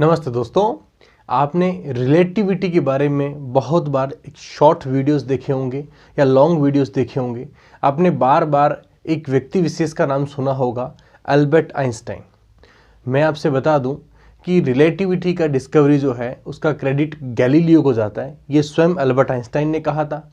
नमस्ते दोस्तों, आपने रिलेटिविटी के बारे में बहुत बार एक शॉर्ट वीडियोस देखे होंगे या लॉन्ग वीडियोस देखे होंगे। आपने बार बार एक व्यक्ति विशेष का नाम सुना होगा, अल्बर्ट आइंस्टाइन। मैं आपसे बता दूं कि रिलेटिविटी का डिस्कवरी जो है उसका क्रेडिट गैलीलियो को जाता है। ये स्वयं अल्बर्ट आइंस्टाइन ने कहा था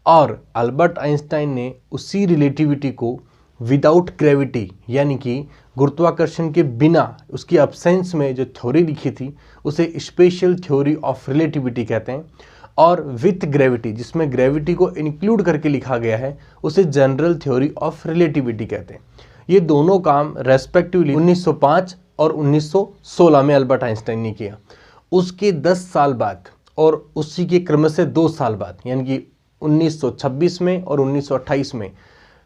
और अल्बर्ट आइंस्टाइन ने उसी रिलेटिविटी को विदाउट ग्रेविटी यानी कि गुरुत्वाकर्षण के बिना, उसकी अब्सेंस में जो थ्योरी लिखी थी उसे स्पेशल थ्योरी ऑफ रिलेटिविटी कहते हैं, और विथ ग्रेविटी जिसमें ग्रेविटी को इंक्लूड करके लिखा गया है उसे जनरल थ्योरी ऑफ रिलेटिविटी कहते हैं। ये दोनों काम रेस्पेक्टिवली 1905 और 1916 में अल्बर्ट आइंस्टाइन ने किया। उसके 10 साल बाद और उसी के क्रम से 2 साल बाद यानी कि 1926 में और 1928 में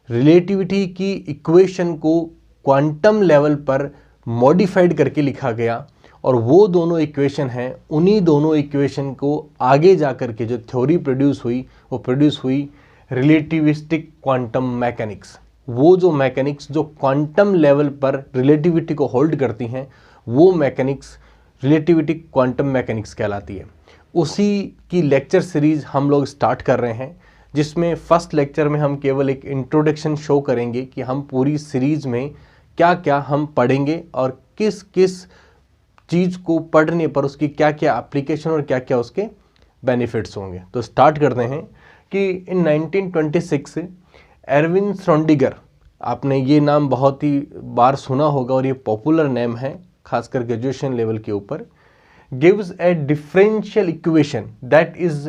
रिलेटिविटी की इक्वेशन को क्वांटम लेवल पर मॉडिफाइड करके लिखा गया, और वो दोनों इक्वेशन हैं, उन्हीं दोनों इक्वेशन को आगे जा कर के जो थ्योरी प्रोड्यूस हुई वो प्रोड्यूस हुई रिलेटिविस्टिक क्वांटम मैकेनिक्स। वो जो मैकेनिक्स जो क्वांटम लेवल पर रिलेटिविटी को होल्ड करती हैं वो मैकेनिक्स रिलेटिविटी क्वांटम मैकेनिक्स कहलाती है। उसी की लेक्चर सीरीज हम लोग स्टार्ट कर रहे हैं, जिसमें फर्स्ट लेक्चर में हम केवल एक इंट्रोडक्शन शो करेंगे कि हम पूरी सीरीज में क्या क्या हम पढ़ेंगे और किस किस चीज़ को पढ़ने पर उसकी क्या क्या एप्लीकेशन और क्या क्या उसके बेनिफिट्स होंगे। तो स्टार्ट करते हैं कि इन 1926 एरविन श्रोडिंगर, आपने ये नाम बहुत ही बार सुना होगा और ये पॉपुलर नेम है खासकर ग्रेजुएशन लेवल के ऊपर, gives A differential equation that is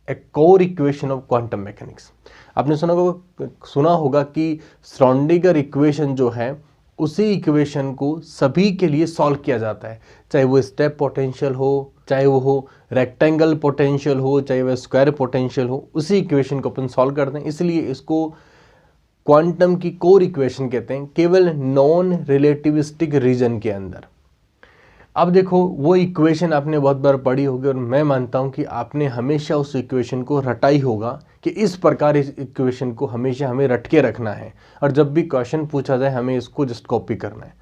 a core equation of quantum mechanics. आपने सुना होगा कि श्रोडिंगर इक्वेशन जो है उसी इक्वेशन को सभी के लिए सॉल्व किया जाता है, चाहे वो स्टेप पोटेंशियल हो, चाहे वो हो रेक्टेंगल पोटेंशियल हो, चाहे वह स्क्वायर पोटेंशियल हो, उसी इक्वेशन को अपन सॉल्व करते हैं। इसलिए इसको क्वांटम की कोर इक्वेशन कहते हैं, केवल नॉन रिलेटिविस्टिक रीजन के अंदर। अब देखो, वो इक्वेशन आपने बहुत बार पढ़ी होगी और मैं मानता हूँ कि आपने हमेशा उस इक्वेशन को रटा ही होगा कि इस प्रकार इस इक्वेशन को हमेशा हमें रट के रखना है, और जब भी क्वेश्चन पूछा जाए हमें इसको जस्ट कॉपी करना है।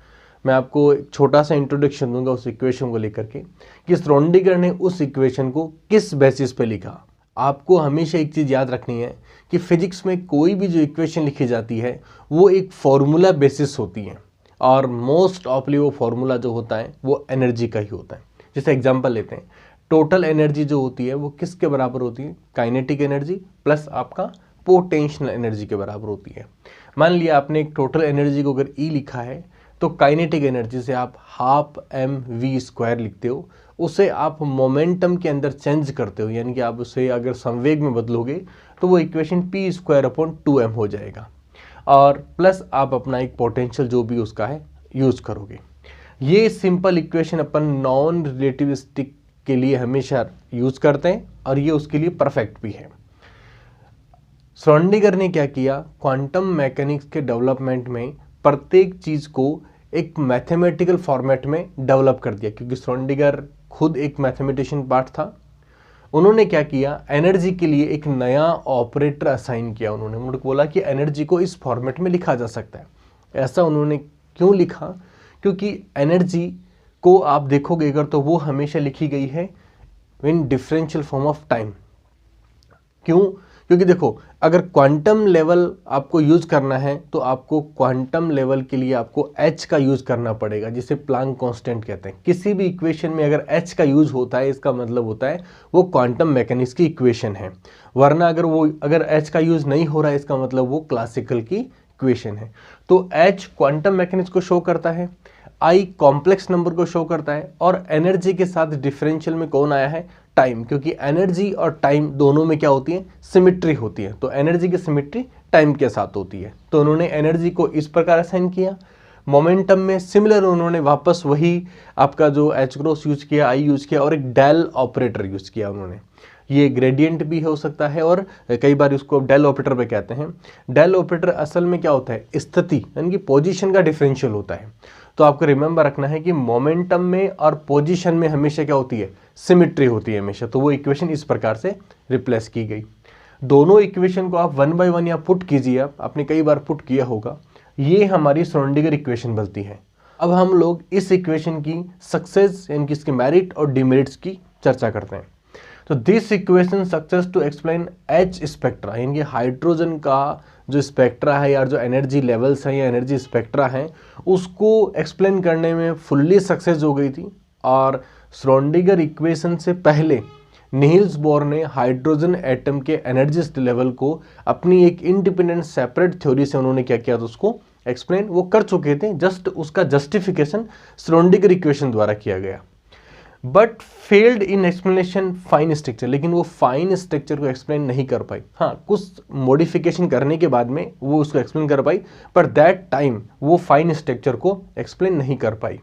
मैं आपको एक छोटा सा इंट्रोडक्शन दूंगा उस इक्वेशन को लेकर के कि श्रोडिंगर ने उस इक्वेशन को किस बेसिस पे लिखा। आपको हमेशा एक चीज़ याद रखनी है कि फिजिक्स में कोई भी जो इक्वेशन लिखी जाती है वो एक फॉर्मूला बेसिस होती है, और मोस्ट ऑफली वो फार्मूला जो होता है वो एनर्जी का ही होता है। जैसे एग्जांपल लेते हैं, टोटल एनर्जी जो होती है वो किसके बराबर होती है? काइनेटिक एनर्जी प्लस आपका पोटेंशियल एनर्जी के बराबर होती है। मान लिया आपने एक टोटल एनर्जी को अगर E लिखा है तो काइनेटिक एनर्जी से आप हाफ mv² लिखते हो, उसे आप मोमेंटम के अंदर चेंज करते हो, यानी कि आप उसे अगर संवेग में बदलोगे तो वो इक्वेशन p²/2m हो जाएगा, और प्लस आप अपना एक पोटेंशियल जो भी उसका है यूज करोगे। ये सिंपल इक्वेशन अपन नॉन रिलेटिविस्टिक के लिए हमेशा यूज करते हैं और ये उसके लिए परफेक्ट भी है। श्रोडिंगर ने क्या किया, क्वांटम मैकेनिक्स के डेवलपमेंट में प्रत्येक चीज़ को एक मैथमेटिकल फॉर्मेट में डेवलप कर दिया, क्योंकि श्रोडिंगर खुद एक मैथमेटिशियन पार्ट था। उन्होंने क्या किया, एनर्जी के लिए एक नया ऑपरेटर असाइन किया। उन्होंने बोला कि एनर्जी को इस फॉर्मेट में लिखा जा सकता है। ऐसा उन्होंने क्यों लिखा? क्योंकि एनर्जी को आप देखोगे अगर तो वो हमेशा लिखी गई है इन डिफरेंशियल फॉर्म ऑफ टाइम। क्यों? क्योंकि देखो, अगर क्वांटम लेवल आपको यूज करना है तो आपको क्वांटम लेवल के लिए आपको h का यूज करना पड़ेगा, जिसे प्लांक कांस्टेंट कहते हैं। किसी भी इक्वेशन में अगर h का यूज होता है इसका मतलब होता है वो क्वांटम मैकेनिक्स की इक्वेशन है, वरना अगर h का यूज नहीं हो रहा है इसका मतलब वो क्लासिकल की इक्वेशन है। तो h क्वांटम मैकेनिक्स को शो करता है, I कॉम्प्लेक्स नंबर को शो करता है, और एनर्जी के साथ डिफरेंशियल में कौन आया है? टाइम, क्योंकि एनर्जी और टाइम दोनों में क्या होती है? सिमिट्री होती है। तो एनर्जी की सिमिट्री टाइम के साथ होती है। तो उन्होंने एनर्जी को इस प्रकार असाइन किया। मोमेंटम में सिमिलर उन्होंने वापस वही आपका जो h क्रॉस यूज किया, I यूज किया, और एक डेल ऑपरेटर यूज किया उन्होंने। ये ग्रेडियंट भी हो सकता है और कई बार इसको डेल ऑपरेटर पे कहते हैं। डेल ऑपरेटर असल में क्या होता है? स्थिति यानी कि पोजीशन का डिफरेंशियल होता है। तो आपको रिमेंबर रखना है कि मोमेंटम में और पोजीशन में हमेशा क्या होती है? सिमिट्री होती है हमेशा। तो वो इक्वेशन इस प्रकार से रिप्लेस की गई। दोनों इक्वेशन को आप 1 बाय 1 या पुट कीजिए, आपने कई बार पुट किया होगा, ये हमारी श्रोडिंगर इक्वेशन बनती है। अब हम लोग इस इक्वेशन की सक्सेस यानी कि इसके मेरिट और डिमेरिट्स की चर्चा करते हैं। तो this equation success to explain H spectra, यानी कि हाइड्रोजन का जो स्पेक्ट्रा है या जो एनर्जी लेवल्स हैं या एनर्जी स्पेक्ट्रा हैं उसको एक्सप्लेन करने में फुल्ली सक्सेस हो गई थी। और श्रोडिंगर इक्वेशन से पहले नील्स बोर ने हाइड्रोजन एटम के एनर्जी लेवल को अपनी एक इंडिपेंडेंट सेपरेट थ्योरी से उन्होंने क्या किया था, उसको एक्सप्लेन वो कर चुके थे, जस्ट उसका जस्टिफिकेशन श्रोडिंगर इक्वेशन द्वारा किया गया। But failed in explanation fine structure, लेकिन वो फाइन स्ट्रक्चर को एक्सप्लेन नहीं कर पाई। हाँ, कुछ मॉडिफिकेशन करने के बाद में वो उसको एक्सप्लेन कर पाई, पर दैट टाइम वो फाइन स्ट्रक्चर को एक्सप्लेन नहीं कर पाई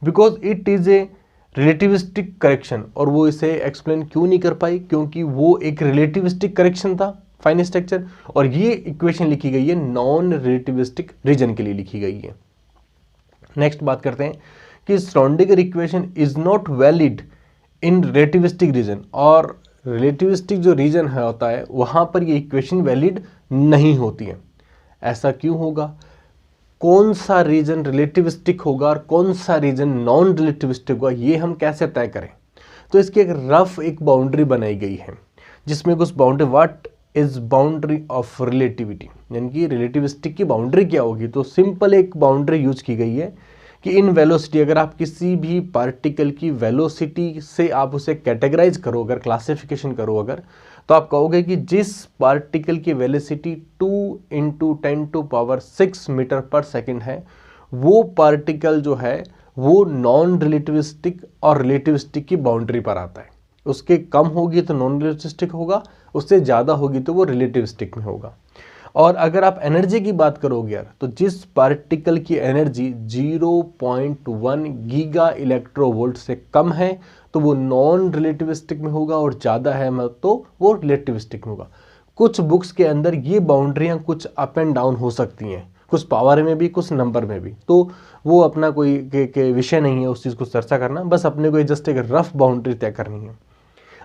because it is a relativistic correction. और वो इसे एक्सप्लेन क्यों नहीं कर पाई, क्योंकि वो एक रिलेटिविस्टिक करेक्शन था फाइन स्ट्रक्चर, और ये इक्वेशन लिखी गई है नॉन रिलेटिविस्टिक रीजन के लिए लिखी गई है। नेक्स्ट बात करते हैं कि Schrodinger equation is not valid in relativistic region, और रिलेटिविस्टिक जो रीजन है होता है वहां पर ये इक्वेशन वैलिड नहीं होती है। ऐसा क्यों होगा, कौन सा रीजन रिलेटिविस्टिक होगा और कौन सा रीजन नॉन रिलेटिविस्टिक होगा, ये हम कैसे तय करें। तो इसकी एक रफ एक बाउंड्री बनाई गई है जिसमें कुछ boundary, what is boundary of relativity, यानी कि रिलेटिविस्टिक की बाउंड्री क्या होगी। तो सिंपल एक बाउंड्री यूज की गई है कि इन वेलोसिटी, अगर आप किसी भी पार्टिकल की वेलोसिटी से आप उसे कैटेगराइज करो, अगर क्लासिफिकेशन करो अगर, तो आप कहोगे कि जिस पार्टिकल की वेलोसिटी 2 × 10⁻⁶ मीटर पर सेकेंड है, वो पार्टिकल जो है वो नॉन रिलेटिविस्टिक और रिलेटिविस्टिक की बाउंड्री पर आता है। उसके कम होगी तो नॉन रिलेटिविस्टिक होगा, उससे ज़्यादा होगी तो वो रिलेटिविस्टिक में होगा। और अगर आप एनर्जी की बात करोगे यार, तो जिस पार्टिकल की एनर्जी 0.1 गीगा इलेक्ट्रोवोल्ट से कम है तो वो नॉन रिलेटिविस्टिक में होगा, और ज़्यादा है तो वो रिलेटिविस्टिक में होगा। कुछ बुक्स के अंदर ये बाउंड्रियाँ कुछ अप एंड डाउन हो सकती हैं, कुछ पावर में भी कुछ नंबर में भी, तो वो अपना कोई के विषय नहीं है उस चीज़ को चर्चा करना, बस अपने को जस्ट एक रफ बाउंड्री तय करनी है।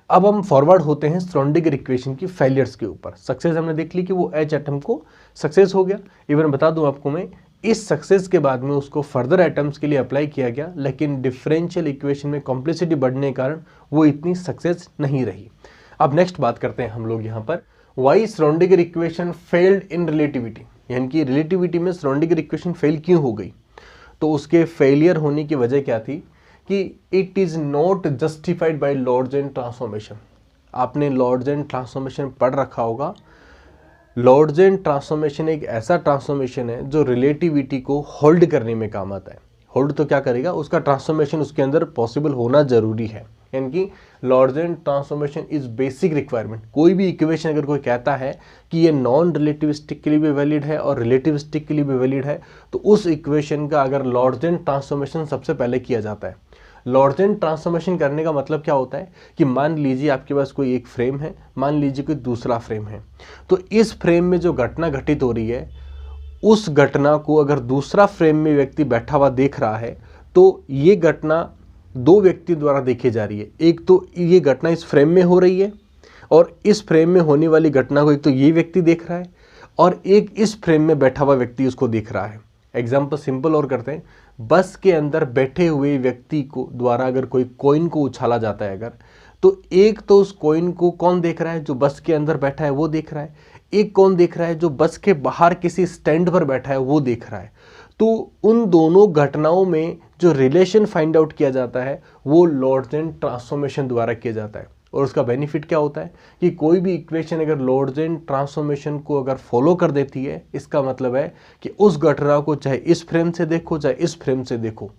अब हम फॉरवर्ड होते हैं श्रोडिंगर इक्वेशन की फेलियर्स के ऊपर। सक्सेस हमने देख ली कि वो एच एटम को सक्सेस हो गया, इवन बता दूं आपको मैं, इस सक्सेस के बाद में उसको फर्दर एटम्स के लिए अप्लाई किया गया, लेकिन डिफरेंशियल इक्वेशन में कॉम्प्लेक्सिटी बढ़ने के कारण वो इतनी सक्सेस नहीं रही। अब नेक्स्ट बात करते हैं हम लोग यहाँ पर, why Schrodinger equation failed in relativity, यानी कि रिलेटिविटी में श्रोडिंगर इक्वेशन फेल क्यों हो गई। तो उसके फेलियर होने की वजह क्या थी कि it is not justified by Lorentz transformation. आपने लॉर्डजेन ट्रांसफॉर्मेशन पढ़ रखा होगा। लॉर्डजेन ट्रांसफॉर्मेशन एक ऐसा ट्रांसफॉर्मेशन है जो रिलेटिविटी को होल्ड करने में काम आता है। होल्ड तो क्या करेगा, उसका ट्रांसफॉर्मेशन उसके अंदर पॉसिबल होना जरूरी है, यानी कि लॉर्डजेन ट्रांसफॉर्मेशन इज बेसिक रिक्वायरमेंट। कोई भी इक्वेशन अगर कोई कहता है कि ये नॉन रिलेटिविस्टिक के लिए भी वैलिड है और रिलेटिविस्टिक के लिए भी वैलिड है, तो उस इक्वेशन का अगर लॉर्डजेन ट्रांसफॉर्मेशन सबसे पहले किया जाता है। लॉर्डजेन ट्रांसफॉर्मेशन करने का मतलब क्या होता है कि मान लीजिए आपके पास कोई एक फ्रेम है, मान लीजिए कोई दूसरा फ्रेम है, तो इस फ्रेम में जो घटना घटित हो रही है उस घटना को अगर दूसरा फ्रेम में व्यक्ति बैठा हुआ देख रहा है तो ये घटना दो व्यक्ति द्वारा देखी जा रही है। एक तो ये घटना इस फ्रेम में हो रही है और इस फ्रेम में होने वाली घटना को एक तो ये व्यक्ति देख रहा है और एक इस फ्रेम में बैठा हुआ व्यक्ति उसको देख रहा है। एग्जाम्पल सिंपल और करते हैं, बस के अंदर बैठे हुए व्यक्ति को द्वारा अगर कोई कॉइन को उछाला जाता है अगर, तो एक तो उस कॉइन को कौन देख रहा है, जो बस के अंदर बैठा है वो देख रहा है, एक कौन देख रहा है, जो बस के बाहर किसी स्टैंड पर बैठा है वो देख रहा है। तो उन दोनों घटनाओं में जो रिलेशन फाइंड आउट किया जाता है वो लॉर्डजेन ट्रांसफॉर्मेशन द्वारा किया जाता है। और उसका बेनिफिट क्या होता है कि कोई भी इक्वेशन अगर लॉर्डजेन ट्रांसफॉर्मेशन को अगर फॉलो कर देती है, इसका मतलब है कि उस घटना को चाहे इस फ्रेम से देखो चाहे इस फ्रेम से देखो,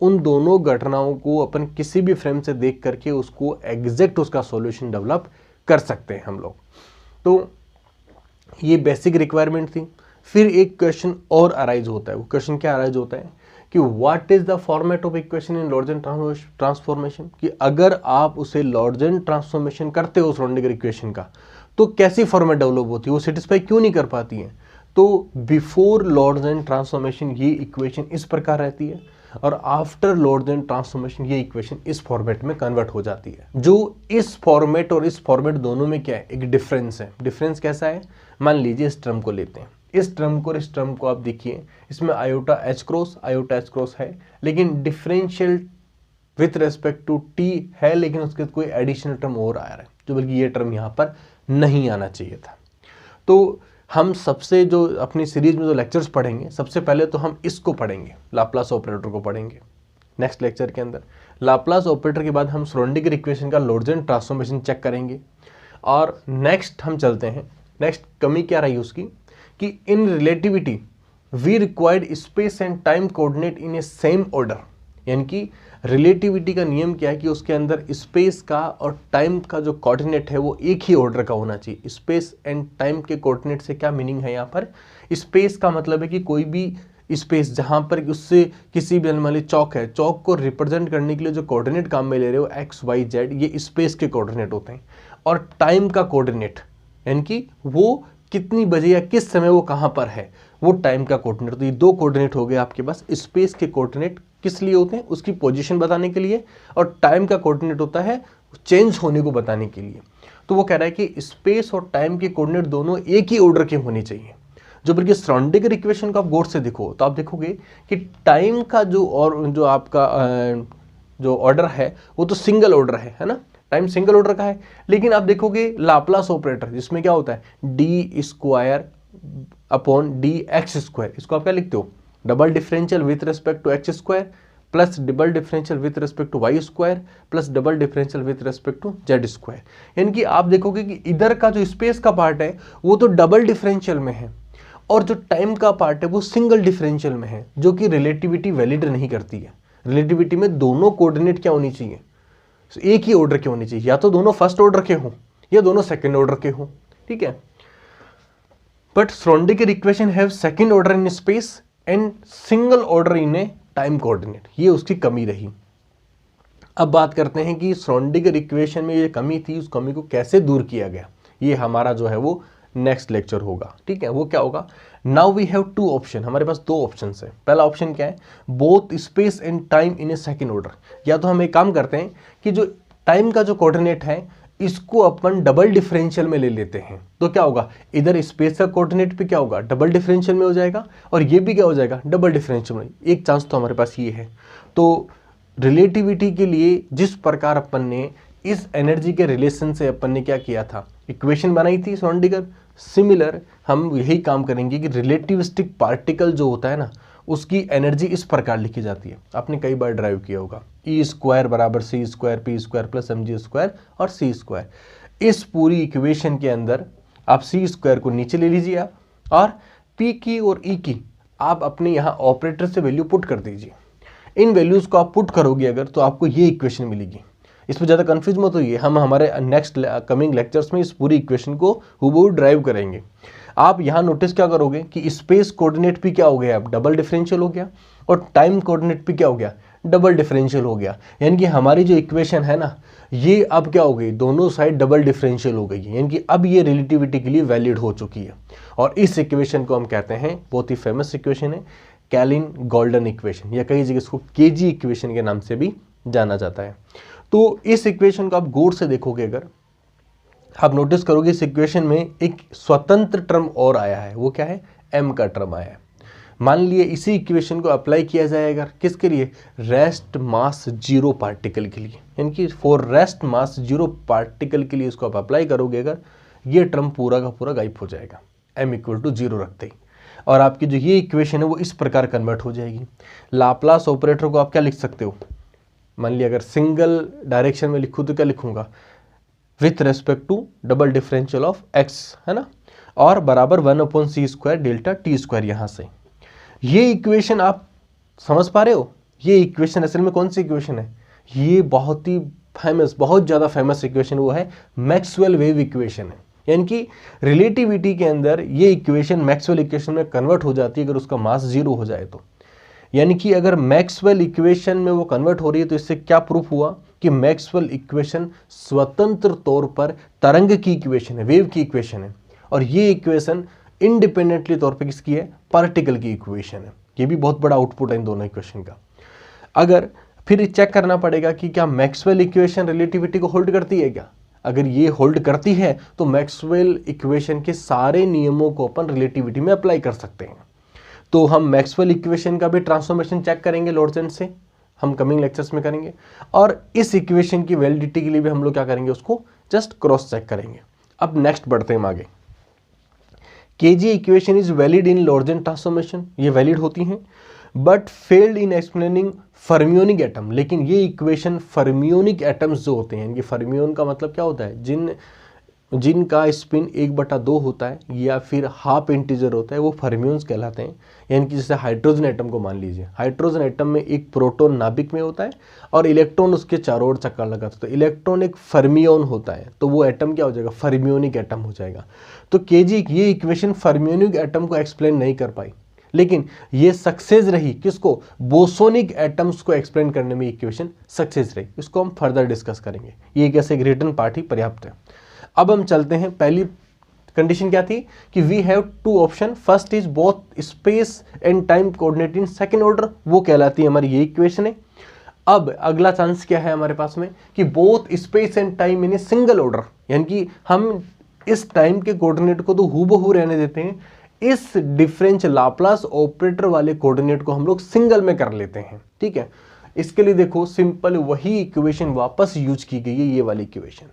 उन दोनों घटनाओं को अपन किसी भी फ्रेम से देख करके उसको एग्जैक्ट उसका सॉल्यूशन डेवलप कर सकते हैं हम लोग। तो ये बेसिक रिक्वायरमेंट थी। फिर एक क्वेश्चन और अराइज होता है। वो क्वेश्चन क्या अराइज होता है कि what is the format of equation in Lorentz transformation, कि अगर आप उसे लॉर्डजेन ट्रांसफॉर्मेशन करते हो श्रोडिंगर इक्वेशन का तो कैसी फॉर्मेट डेवलप होती है, वो सेटिस्फाई क्यों नहीं कर पाती है। तो बिफोर लॉर्डजेन ट्रांसफॉर्मेशन ये इक्वेशन इस प्रकार रहती है और आफ्टर लॉर्डजेन ट्रांसफॉर्मेशन ये इक्वेशन इस फॉर्मेट में कन्वर्ट हो जाती है। जो इस फॉर्मेट और इस फॉर्मेट दोनों में क्या है, एक डिफरेंस है। डिफरेंस कैसा है, मान लीजिए इस टर्म को लेते हैं, इस टर्म को और इस टर्म को आप देखिए, इसमें आयोटा एच क्रॉस है, लेकिन differential with respect to t है, लेकिन उसके कोई एडिशनल टर्म और आ रहा है, जो बल्कि ये टर्म यहाँ पर नहीं आना चाहिए था। तो हम सबसे जो अपनी सीरीज में जो लेक्चर्स पढ़ेंगे, सबसे पहले तो हम इसको पढ़ेंगे, लाप्लास ऑपरेटर को पढ़ेंगे नेक्स्ट लेक्चर के अंदर। लाप्लास ऑपरेटर के बाद हम श्रोडिंगर इक्वेशन का लोरेंट्ज़ ट्रांसफॉर्मेशन चेक करेंगे। और नेक्स्ट हम चलते हैं, नेक्स्ट कमी क्या रही उसकी, कि in relativity we required space and time coordinate in a same order. यानी कि रिलेटिविटी का नियम क्या है कि उसके अंदर स्पेस का और टाइम का जो कोऑर्डिनेट है वो एक ही ऑर्डर का होना चाहिए। स्पेस एंड टाइम के कोऑर्डिनेट से क्या मीनिंग है यहाँ पर, स्पेस का मतलब है कि कोई भी स्पेस जहाँ पर उससे किसी भी मान ली चौक है, चौक को रिप्रेजेंट करने के लिए जो कोऑर्डिनेट काम में ले रहे हो एक्स वाई जेड, ये स्पेस के कोऑर्डिनेट होते हैं। और टाइम का कोऑर्डिनेट यानी कि वो कितनी बजे या किस समय वो कहाँ पर है, वो टाइम का कोऑर्डिनेट। तो ये दो कोऑर्डिनेट हो गए आपके पास। स्पेस के कोऑर्डिनेट किस लिए होते हैं, उसकी पोजीशन बताने के लिए, और टाइम का कोऑर्डिनेट होता है चेंज होने को बताने के लिए। तो वो कह रहा है कि स्पेस और टाइम के कोऑर्डिनेट दोनों एक ही ऑर्डर के होने चाहिए। जो बल्कि श्रोडिंगर इक्वेशन को आप गौर से देखो तो आप देखोगे कि टाइम का जो और जो आपका जो ऑर्डर है वो तो सिंगल ऑर्डर है ना, टाइम सिंगल ऑर्डर का है। लेकिन आप देखोगे लाप्लास ऑपरेटर जिसमें क्या होता है d square upon d x square, इसको आप क्या लिखते हो, double differential with respect to x square plus double differential with respect to y square plus double differential with respect to z square. यानी कि आप देखोगे कि इधर का जो स्पेस का पार्ट है वो तो डबल डिफरेंशियल में है, और जो टाइम का पार्ट है वो सिंगल डिफरेंशियल में है, जो कि रिलेटिविटी वैलिड नहीं करती है। रिलेटिविटी में दोनों कोऑर्डिनेट क्या होनी चाहिए, एक ही ऑर्डर के होने चाहिए, या तो दोनों फर्स्ट ऑर्डर के हों या दोनों सेकंड ऑर्डर के हों, ठीक है। But Schrodinger equation have second order in space and single order in A time coordinate, ये उसकी कमी रही। अब बात करते हैं कि श्रोडिंगर इक्वेशन में ये कमी थी, उस कमी को कैसे दूर किया गया, ये हमारा जो है वो नेक्स्ट लेक्चर होगा, ठीक है। वो क्या होगा, now we have two option, हमारे पास दो ऑप्शन है। पहला ऑप्शन क्या है, both space and time in a second order. या तो हम एक काम करते हैं कि जो टाइम का जो कोऑर्डिनेट है इसको अपन डबल डिफरेंशियल में ले लेते हैं, तो क्या होगा, इधर स्पेस का कोऑर्डिनेट भी क्या होगा डबल डिफरेंशियल में हो जाएगा, और ये भी क्या हो जाएगा डबल डिफरेंशियल में। एक चांस तो हमारे पास ये है। तो रिलेटिविटी के लिए जिस प्रकार अपन ने इस एनर्जी के रिलेशन से अपन ने क्या किया था, इक्वेशन बनाई थी श्रोडिंगर, सिमिलर हम यही काम करेंगे कि रिलेटिविस्टिक पार्टिकल जो होता है ना उसकी एनर्जी इस प्रकार लिखी जाती है। आपने कई बार ड्राइव किया होगा, ई स्क्वायर बराबर c square p square plus m g square और सी स्क्वायर। इस पूरी इक्वेशन के अंदर आप सी स्क्वायर को नीचे ले लीजिए आप, और पी की और ई की आप अपने यहाँ ऑपरेटर से वैल्यू पुट कर दीजिए। इन वैल्यूज़ को आप पुट करोगे अगर, तो आपको ये इक्वेशन मिलेगी। इसमें ज़्यादा कंफ्यूज मत होइए, हम हमारे नेक्स्ट कमिंग लेक्चर्स में इस पूरी इक्वेशन को हूबहू ड्राइव करेंगे। आप यहाँ नोटिस क्या करोगे कि स्पेस कोऑर्डिनेट भी क्या हो गया, अब डबल डिफरेंशियल हो गया, और टाइम कोऑर्डिनेट भी क्या हो गया, डबल डिफरेंशियल हो गया। यानी कि हमारी जो इक्वेशन है ना ये अब क्या हो गई, दोनों साइड डबल डिफरेंशियल हो गई है, यानी कि अब ये रिलेटिविटी के लिए वैलिड हो चुकी है। और इस इक्वेशन को हम कहते हैं, बहुत ही फेमस इक्वेशन है, कैलिन गोल्डन इक्वेशन, या कई जगह इसको केजी इक्वेशन के नाम से भी जाना जाता है। तो इस इक्वेशन को आप गौर से देखोगे अगर, आप नोटिस करोगे इस इक्वेशन में एक स्वतंत्र टर्म और आया है, वो क्या है, m का टर्म आया है। मान लिए इसी इक्वेशन को अप्लाई किया जाए अगर किसके लिए, रेस्ट मास जीरो पार्टिकल के लिए, यानी कि for rest mass zero particle के लिए इसको आप अप्लाई करोगे अगर, ये टर्म पूरा का पूरा गायब हो जाएगा m इक्वल टू जीरो रखते ही, और आपकी जो ये इक्वेशन है वो इस प्रकार कन्वर्ट हो जाएगी। लाप्लास ऑपरेटर को आप क्या लिख सकते हो, मान लिया अगर सिंगल डायरेक्शन में लिखूँ तो क्या लिखूंगा, with respect to double differential of x, है ना, और बराबर 1/c square delta T square. यहाँ से ये इक्वेशन आप समझ पा रहे हो, ये इक्वेशन असल में कौन सी इक्वेशन है, ये बहुत ही फेमस, बहुत ज़्यादा फेमस इक्वेशन वो है मैक्सवेल वेव इक्वेशन है। यानी कि रिलेटिविटी के अंदर ये इक्वेशन मैक्सवेल इक्वेशन में कन्वर्ट हो जाती है अगर उसका मास जीरो हो जाए तो। यानी कि अगर मैक्सवेल इक्वेशन में वो कन्वर्ट हो रही है तो इससे क्या प्रूफ हुआ कि मैक्सवेल इक्वेशन स्वतंत्र तौर पर तरंग की इक्वेशन है, वेव की इक्वेशन है, और ये इक्वेशन इंडिपेंडेंटली तौर पे किसकी है, पार्टिकल की इक्वेशन है। ये भी बहुत बड़ा आउटपुट है इन दोनों इक्वेशन का। अगर फिर चेक करना पड़ेगा कि क्या मैक्सवेल इक्वेशन रिलेटिविटी को होल्ड करती है क्या, अगर ये होल्ड करती है तो मैक्सवेल इक्वेशन के सारे नियमों को अपन रिलेटिविटी में अप्लाई कर सकते हैं। तो हम मैक्सवेल इक्वेशन का भी ट्रांसफॉर्मेशन चेक करेंगे लोरेंट्ज़ से, हम कमिंग लेक्चर्स में करेंगे। और इस इक्वेशन की वैलिडिटी के लिए भी हम लोग क्या करेंगे, उसको जस्ट क्रॉस चेक करेंगे। अब नेक्स्ट बढ़ते हैं हम आगे। KG equation is valid in Lorentz transformation, ये वैलिड होती हैं, but failed in explaining fermionic atom. लेकिन ये इक्वेशन फर्मियोनिक एटम्स जो होते हैं, इनकी फर्मियोन का मतलब क्या होता है, जिनका स्पिन 1/2 होता है या फिर हाफ इंटीजर होता है, वो फर्मियोन्स कहलाते हैं। यानी कि जैसे हाइड्रोजन एटम को मान लीजिए, हाइड्रोजन एटम में एक प्रोटॉन नाभिक में होता है और इलेक्ट्रॉन उसके चारों ओर चक्कर लगाता है, तो इलेक्ट्रॉन एक फर्मियोन होता है, तो वो एटम क्या हो जाएगा, फर्मियोनिक एटम हो जाएगा। तो केजी ये इक्वेशन फर्मियोनिक एटम को एक्सप्लेन नहीं कर पाई, लेकिन ये सक्सेस रही किसको, बोसोनिक एटम्स को एक्सप्लेन करने में इक्वेशन सक्सेस रही। इसको हम फर्दर डिस्कस करेंगे, ये कैसे रिटन पार्ट ही पर्याप्त है। अब हम चलते हैं, पहली कंडीशन क्या थी कि we have two option, first is both space and time coordinate in second order, वो कहलाती है हमारी ये इक्वेशन है। अब अगला चांस क्या है हमारे पास में कि both space and time in a single order, यानी कि हम इस टाइम के कोऑर्डिनेट को तो हूबहू रहने देते हैं, इस डिफरेंस लाप्लास ऑपरेटर वाले कोऑर्डिनेट को हम लोग सिंगल में कर लेते हैं। ठीक है, इसके लिए देखो सिंपल वही इक्वेशन वापस यूज की गई है, ये वाली इक्वेशन।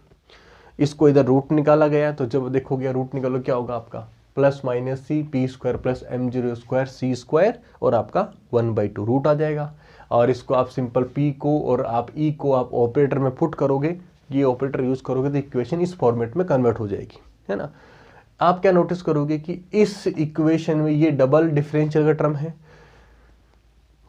इसको इधर रूट निकाला गया, तो जब देखोगे रूट निकालो क्या होगा आपका, plus minus C P square plus m0 square C square और आपका 1/2 रूट आ जाएगा। और इसको आप सिंपल p को और आप e को आप ऑपरेटर में पुट करोगे, ये ऑपरेटर यूज करोगे तो इक्वेशन इस फॉर्मेट में कन्वर्ट हो जाएगी, है ना। आप क्या नोटिस करोगे कि इस इक्वेशन में ये डबल डिफरेंशियल का टर्म है।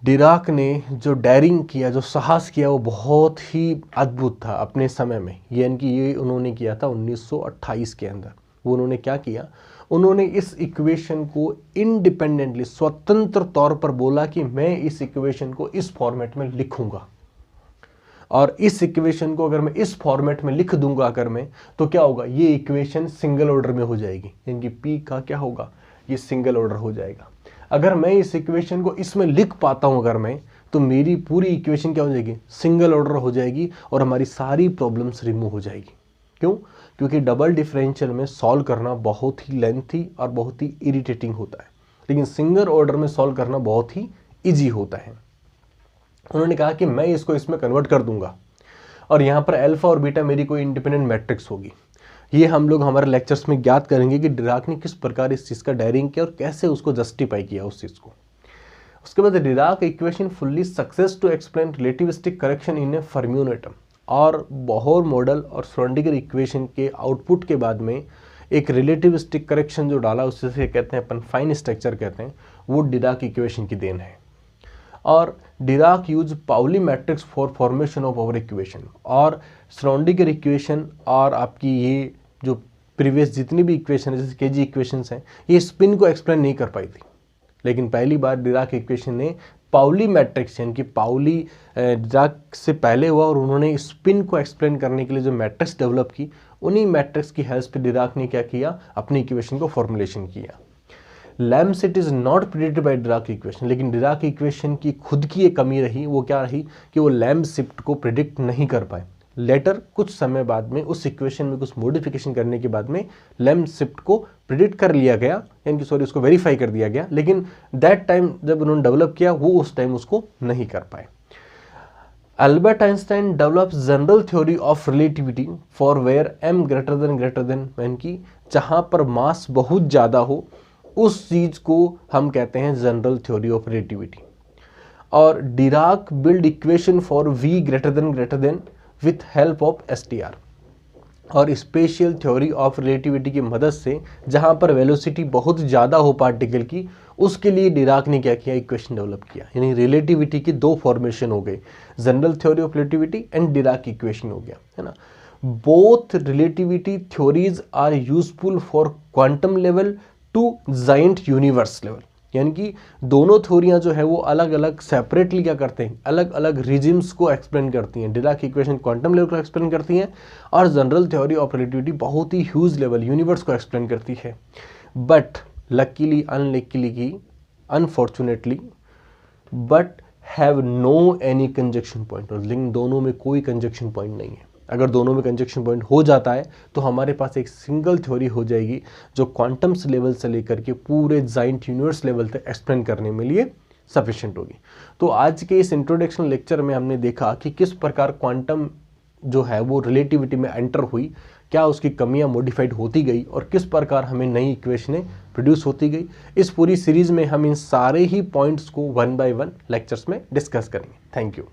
डिराक ने जो डेयरिंग किया, जो साहस किया, वो बहुत ही अद्भुत था अपने समय में, यानी कि ये उन्होंने किया था 1928 के अंदर। वो उन्होंने क्या किया, उन्होंने इस इक्वेशन को इंडिपेंडेंटली स्वतंत्र तौर पर बोला कि मैं इस इक्वेशन को इस फॉर्मेट में लिखूंगा, और इस इक्वेशन को अगर मैं इस फॉर्मेट में लिख दूंगा अगर मैं, तो क्या होगा, ये इक्वेशन सिंगल ऑर्डर में हो जाएगी, यानी कि पी का क्या होगा, ये सिंगल ऑर्डर हो जाएगा। अगर मैं इस इक्वेशन को इसमें लिख पाता हूं अगर मैं, तो मेरी पूरी इक्वेशन क्या हो जाएगी, सिंगल ऑर्डर हो जाएगी और हमारी सारी प्रॉब्लम्स रिमूव हो जाएगी। क्यों, क्योंकि डबल डिफरेंशियल में सॉल्व करना बहुत ही लेंथी और बहुत ही इरिटेटिंग होता है, लेकिन सिंगल ऑर्डर में सॉल्व करना बहुत ही ईजी होता है। उन्होंने कहा कि मैं इसको इसमें कन्वर्ट कर दूंगा, और यहाँ पर अल्फा और बीटा मेरी कोई इंडिपेंडेंट मैट्रिक्स होगी। ये हम लोग हमारे लेक्चर्स में ज्ञात करेंगे कि डिराक ने किस प्रकार इस चीज़ का डेयरिंग किया और कैसे उसको जस्टिफाई किया उस चीज़ को। उसके बाद Dirac equation fully success to explain relativistic correction in a fermion atom, और बोहर मॉडल और श्रोडिंगर इक्वेशन के आउटपुट के बाद में एक रिलेटिविस्टिक करेक्शन जो डाला, उससे कहते हैं अपन फाइन स्ट्रक्चर कहते हैं, वो डिराक इक्वेशन की देन है। और Dirac use Pauli matrix for formation of our equation, और श्रोडिंगर इक्वेशन और आपकी ये जो प्रीवियस जितनी भी इक्वेशन है जैसे केजी इक्वेशंस हैं, ये स्पिन को एक्सप्लेन नहीं कर पाई थी, लेकिन पहली बार डिराक इक्वेशन ने पाउली मैट्रिक्स, यानी कि पाउली डिराक से पहले हुआ, और उन्होंने स्पिन को एक्सप्लेन करने के लिए जो मैट्रिक्स डेवलप की, उन्हीं मैट्रिक्स की हेल्प से डिराक ने क्या किया, अपनी इक्वेशन को फॉर्मुलेशन किया। Lamb shift is not predicted by Dirac equation, लेकिन डिराक इक्वेशन की खुद की एक कमी रही, वो क्या रही कि वो लैम्सेट को प्रिडिक्ट नहीं कर पाए। लेटर कुछ समय बाद में उस इक्वेशन में कुछ मॉडिफिकेशन करने के बाद में लैम्सेट को प्रिडिक्ट कर लिया गया, यानी कि सॉरी उसको वेरीफाई कर दिया गया, लेकिन दैट टाइम जब उन्होंने डेवलप किया वो उस टाइम उसको नहीं कर पाए। Albert Einstein develop general theory of relativity for where m greater than, यानी कि जहां पर मास बहुत ज़्यादा हो उस चीज़ को हम कहते हैं जनरल थ्योरी ऑफ रिलेटिविटी। और Dirac build equation for v greater than with help of STR, और स्पेशल थ्योरी ऑफ रिलेटिविटी की मदद से जहां पर वेलोसिटी बहुत ज़्यादा हो पार्टिकल की, उसके लिए डिराक ने क्या किया, इक्वेशन डेवलप किया। यानी रिलेटिविटी की दो फॉर्मेशन हो गए, general theory of relativity and Dirac equation हो गया, है ना। Both relativity theories are useful for quantum level to giant universe level, यानी कि दोनों थ्योरियां जो है वो अलग अलग सेपरेटली क्या करते हैं, अलग अलग रिजिम्स को एक्सप्लेन करती हैं। डिराक इक्वेशन क्वांटम लेवल को एक्सप्लेन करती हैं, और जनरल थ्योरी ऑफ रिलेटिविटी बहुत ही ह्यूज लेवल यूनिवर्स को एक्सप्लेन करती है। बट लकीली अनलकीली की unfortunately but have no any conjunction point, लेकिन दोनों में कोई कंजक्शन पॉइंट नहीं है। अगर दोनों में कंजक्शन पॉइंट हो जाता है तो हमारे पास एक सिंगल थ्योरी हो जाएगी जो क्वांटम्स लेवल से लेकर के पूरे जाइंट यूनिवर्स लेवल तक एक्सप्लेन करने में लिए सफिशिएंट होगी। तो आज के इस इंट्रोडक्शन लेक्चर में हमने देखा कि किस प्रकार क्वांटम जो है वो रिलेटिविटी में एंटर हुई, क्या उसकी कमियां मॉडिफाइड होती गई और किस प्रकार हमें नई इक्वेशनें प्रोड्यूस होती गई। इस पूरी सीरीज में हम इन सारे ही पॉइंट्स को 1 by 1 लेक्चर्स में डिस्कस करेंगे। Thank you.